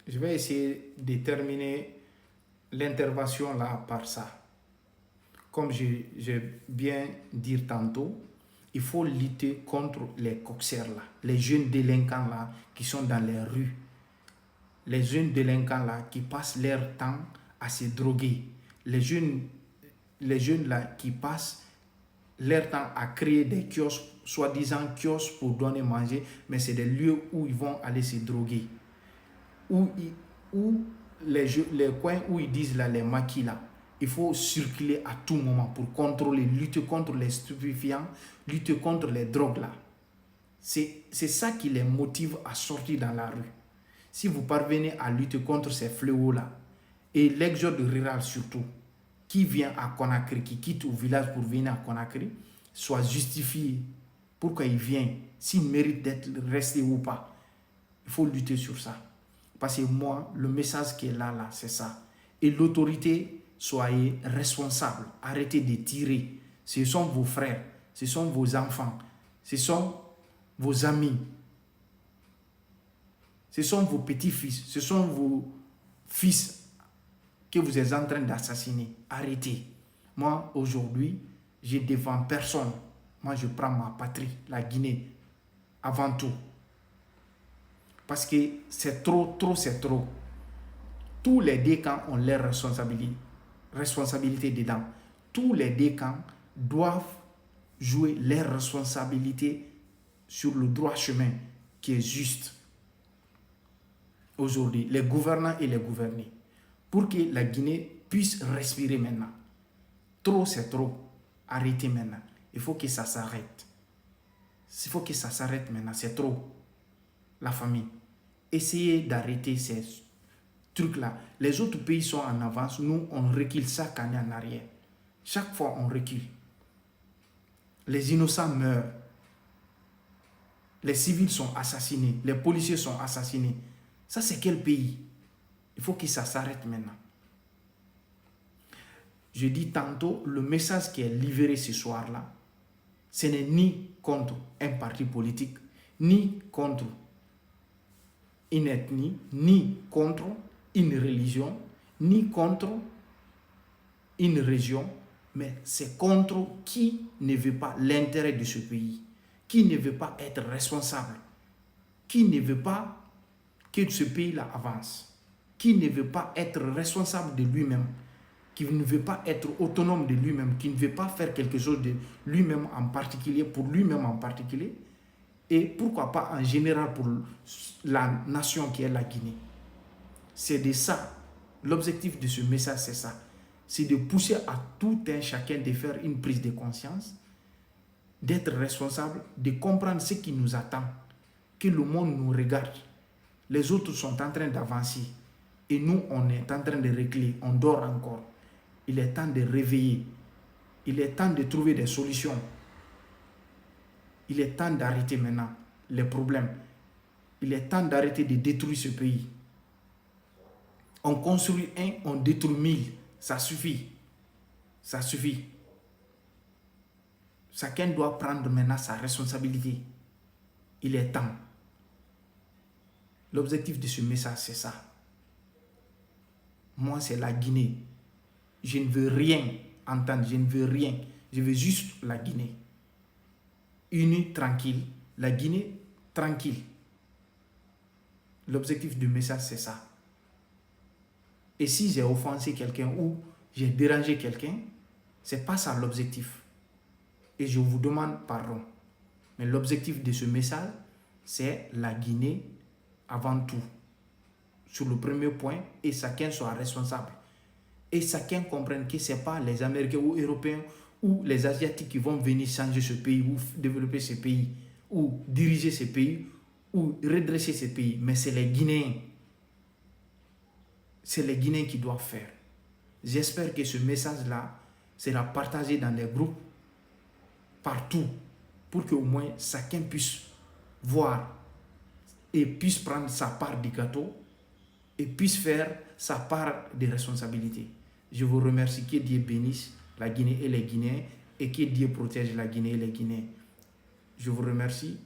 Je vais essayer de terminer l'intervention là par ça. Comme j'ai bien dit tantôt, il faut lutter contre les coxers là, les jeunes délinquants là qui sont dans les rues, les jeunes délinquants là qui passent leur temps à se droguer, les jeunes là qui passent leur temps à créer des kiosques, soi-disant kiosques pour donner manger, mais c'est des lieux où ils vont aller se droguer, où les coins où ils disent là, les maquis là, il faut circuler à tout moment pour contrôler, lutter contre les stupéfiants, lutter contre les drogues là. C'est ça qui les motive à sortir dans la rue. Si vous parvenez à lutter contre ces fléaux là, et l'exode rural surtout, qui vient à Conakry, qui quitte au village pour venir à Conakry, soit justifié pourquoi il vient, s'il mérite d'être resté ou pas. Il faut lutter sur ça. Parce que moi, le message qui est là, c'est ça. Et l'autorité, soyez responsables. Arrêtez de tirer. Ce sont vos frères, ce sont vos enfants, ce sont vos amis, ce sont vos petits-fils, ce sont vos fils que vous êtes en train d'assassiner. Arrêtez. Moi, aujourd'hui, je ne défends personne. Moi, je prends ma patrie, la Guinée, avant tout. Parce que c'est trop, c'est trop. Tous les deux camps ont leurs responsabilités dedans. Tous les deux camps doivent jouer leurs responsabilités sur le droit chemin qui est juste. Aujourd'hui, les gouvernants et les gouvernés, pour que la Guinée puisse respirer maintenant. Trop, c'est trop. Arrêtez maintenant. Il faut que ça s'arrête. Il faut que ça s'arrête maintenant. C'est trop. La famille. Essayez d'arrêter ces trucs-là. Les autres pays sont en avance. Nous, on recule chaque année en arrière. Chaque fois, on recule. Les innocents meurent. Les civils sont assassinés. Les policiers sont assassinés. Ça, c'est quel pays? Il faut que ça s'arrête maintenant. Je dis tantôt, le message qui est livré ce soir-là, ce n'est ni contre un parti politique, ni contre une ethnie, ni contre une religion, ni contre une région, mais c'est contre qui ne veut pas l'intérêt de ce pays, qui ne veut pas être responsable, qui ne veut pas que ce pays-là avance, qui ne veut pas être responsable de lui-même, qui ne veut pas être autonome de lui-même, qui ne veut pas faire quelque chose de lui-même en particulier, pour lui-même en particulier, et pourquoi pas en général pour la nation qui est la Guinée. C'est de ça, l'objectif de ce message, c'est ça. C'est de pousser à tout un chacun de faire une prise de conscience, d'être responsable, de comprendre ce qui nous attend, que le monde nous regarde. Les autres sont en train d'avancer et nous, on est en train de reculer, on dort encore. Il est temps de réveiller. Il est temps de trouver des solutions. Il est temps d'arrêter maintenant les problèmes. Il est temps d'arrêter de détruire ce pays. On construit un, on détruit 1000. Ça suffit. Ça suffit. Chacun doit prendre maintenant sa responsabilité. Il est temps. L'objectif de ce message, c'est ça. Moi, c'est la Guinée. Je ne veux rien entendre, je ne veux rien. Je veux juste la Guinée. Unie, tranquille. La Guinée, tranquille. L'objectif du message, c'est ça. Et si j'ai offensé quelqu'un ou j'ai dérangé quelqu'un, ce n'est pas ça l'objectif. Et je vous demande pardon. Mais l'objectif de ce message, c'est la Guinée avant tout. Sur le premier point, et chacun soit responsable. Et chacun comprenne que ce n'est pas les Américains ou Européens ou les Asiatiques qui vont venir changer ce pays ou développer ce pays ou diriger ce pays ou redresser ce pays. Mais c'est les Guinéens. C'est les Guinéens qui doivent faire. J'espère que ce message-là sera partagé dans les groupes partout pour qu'au moins chacun puisse voir et puisse prendre sa part du gâteau et puisse faire sa part de responsabilité. Je vous remercie. Que Dieu bénisse la Guinée et les Guinéens et que Dieu protège la Guinée et les Guinéens. Je vous remercie.